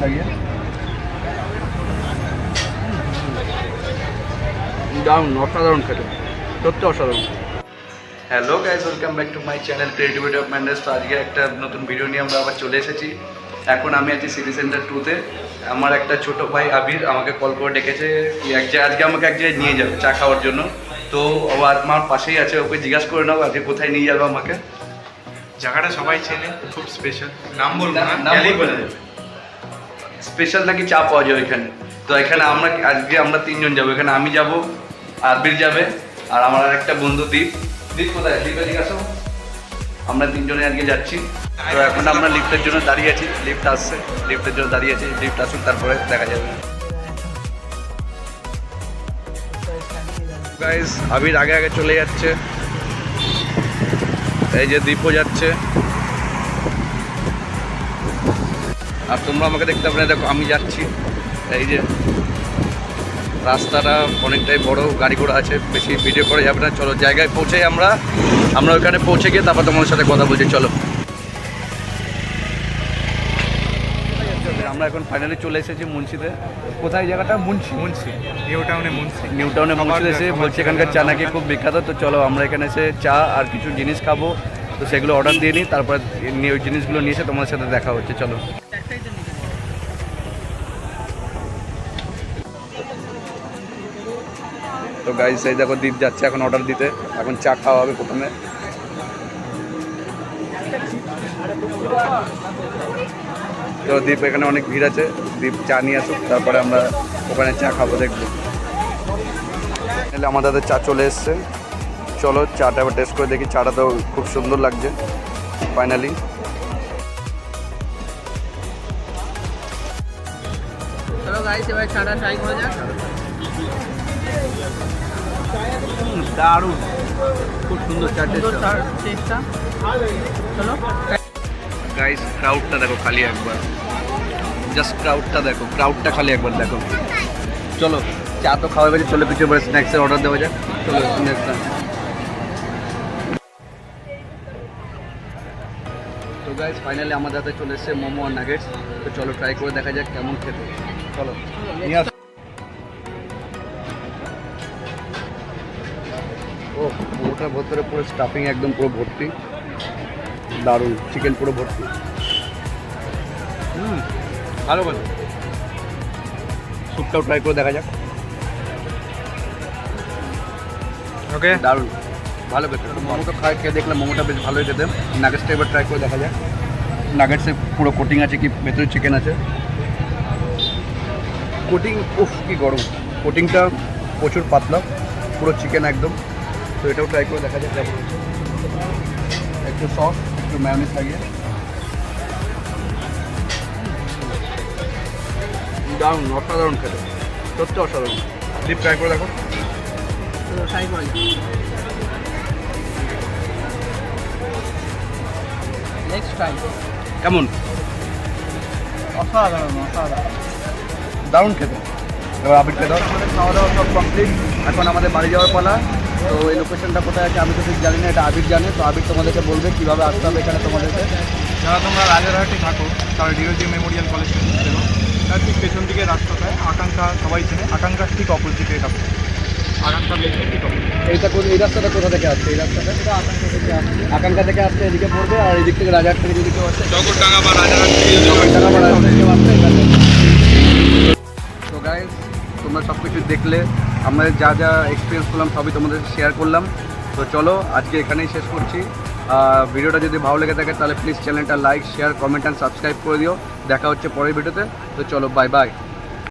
লাগিয়ে দারুণ, অসাধারণ খেতে, সত্যি অসাধারণ। Hello guys, welcome back to my channel creativity of Mendes. তো আজকে একটা নতুন ভিডিও নিয়ে আমরা আবার চলে এসেছি। এখন আমি আছি সিটি সেন্টার 2-তে। আমার একটা ছোটো ভাই আবির আমাকে কল করে ডেকেছে আজকে আমাকে এক জায়গায় নিয়ে যাবে চা খাওয়ার জন্য। তো ও আমার পাশেই আছে, ওকে জিজ্ঞাসা করে নাও আজকে কোথায় নিয়ে যাবে আমাকে। জায়গাটা সবাই চেনে, খুব স্পেশাল। নাম বলবো না, বলে দেবে। স্পেশাল নাকি চা পাওয়া যায় এখানে। তো এখানে আমরা 3জন যাবো। এখানে আমি যাব, আবির যাবে, আর আমার আর একটা বন্ধু দীপ। দীপ কোথায়? দীপে জিজ্ঞাসা। আমরা 3জনে আজকে যাচ্ছি। তো এখন আমরা লিফটের জন্য দাঁড়িয়ে আছি, লিফট আসছে, লিফটের জন্য দাঁড়িয়ে আছি। লিফট আসুক, তারপরে দেখা যাবে। গাইস, আবির আগে আগে চলে যাচ্ছে, এই যে দীপও যাচ্ছে। আর তোমরা আমাকে দেখতে পাবে না, দেখো আমি যাচ্ছি। এই যে রাস্তাটা অনেকটাই বড়, গাড়ি ঘোড়া আছে, বেশি ভিডিও করা যাবে না। চলো জায়গায় পৌঁছে আমরা ওইখানে পৌঁছে গিয়ে তারপর তোমাদের সাথে কথা বলছি। চলো, আমরা এখন ফাইনালি চলে এসেছি মুন্সিতে। কোথায় জায়গাটা? মুন্সি নিউ টাউনে মুন্সিতে এসে বলছি এখানকার চা নাকি খুব বিখ্যাত। তো চলো আমরা এখানে এসে চা আর কিছু জিনিস খাবো, তো সেগুলো অর্ডার দিয়ে নিই। তারপর ওই জিনিসগুলো নিয়ে এসে তোমাদের সাথে দেখা হচ্ছে। চলো। তো গাইস, এই দেখো দীপ যাচ্ছে এখন অর্ডার দিতে। এখন চা খাওয়া হবে প্রথমে। তো দীপ, এখানে অনেক ভিড় আছে, দীপ চা নিয়ে আসুক, তারপরে আমরা ওখানে চা খাবো, দেখবো। তাহলে আমাদের চা চলে এসছে। চলো চাটা এবার টেস্ট করে দেখি। চাটা তো খুব সুন্দর লাগছে ফাইনালি। চলো গাইস, এবার চাটা ট্রাই করা যাক। দারুণ, খুব সুন্দর চা টেস্টটা। চলো গাইস, ক্রাউডটা দেখো খালি একবার, জাস্ট ক্রাউডটা দেখো, ক্রাউডটা খালি একবার দেখো। চলো চা তো খাওয়া গেছে, চলো কিছু এবার স্ন্যাক্সের অর্ডার দেওয়া যাক। চলো স্ন্যাক্সটা। তো গাইস, ফাইনালি আমাদের হাতে চলে এসেছে মোমো আর নাগেটস। তো চলো ট্রাই করে দেখা যাক কেমন খেতে। চলো নিয়ে আস। ও, মোমোটার ভেতরে পুরো স্টাফিং একদম পুরো ভর্তি, দারুণ, চিকেন পুরো ভর্তি। ভালো ভালো। স্যুপটাও ট্রাই করে দেখা যাক। ওকে, দারুণ, ভালো খেতে। মোমোটা খেয়ে দেখলাম মোমোটা বেশ ভালোই খেতে। নাগেটসটা এবার ট্রাই করে দেখা যাক। নাগেটসে পুরো কোটিং আছে, কি ভেতরে চিকেন আছে কোটিং। উফ, কি গরম! কোটিংটা প্রচুর পাতলা, পুরো চিকেন একদম। তো এটাও ট্রাই করে দেখা যাক কেমন হচ্ছে। একটু সস, একটু ম্যায়োনিজ লাগিয়ে, দারুণ, অসাধারণ খেতে, সত্যি অসাধারণ। ডিপ ট্রাই করে দেখো। চলো ট্রাই করা যাক। Next try. কেমন? অসাধারণ, দারুণ খেতে। এবার আবির খেতে দাও। আমাদের খাওয়া দাওয়া সব কমপ্লিট, এখন আমাদের বাড়ি যাওয়ার পালা। তো এই লোকেশনটা কোথায় আছে আমি তো ঠিক জানি না, এটা আবির জানে। তো আবির তোমাদেরকে বলবে কীভাবে আসতে হবে এখানে তোমাদেরকে। যারা তোমরা রাজারহাটে থাকো তারা ডিওজি মেমোরিয়াল কলেজ চেনো, তার ঠিক পেছন দিকে রাস্তাটায় আকাঙ্ক্ষা সবাই চেনে, আকাঙ্ক্ষার ঠিক অপোজিটে এটা, আকাঙ্ক্ষা পেছন ঠিক অপোজিট। এই রাস্তাটা কোথা থেকে আসছে? এই রাস্তাটা আকাঙ্ক্ষা থেকে আসছে। আকাঙ্ক্ষা থেকে আসতে এদিকে পড়বে, আর এদিক থেকে রাজারহাট থেকে যদি কেউ আসে, জগৎডাঙ্গা বা রাজারহাট থেকে কেউ আসছে এখানে। তো গাইস, তোমরা সব কিছু দেখলে, আমরা যা যা এক্সপিরিয়েন্স করলাম সবই তোমাদের শেয়ার করলাম। তো চলো আজকে এখানেই শেষ করছি। ভিডিওটা যদি ভালো লেগে থাকে তাহলে প্লিজ চ্যানেলটা like, share, comment and subscribe করে দিও। দেখা হচ্ছে পরের ভিডিওতে। তো চলো, বাই বাই।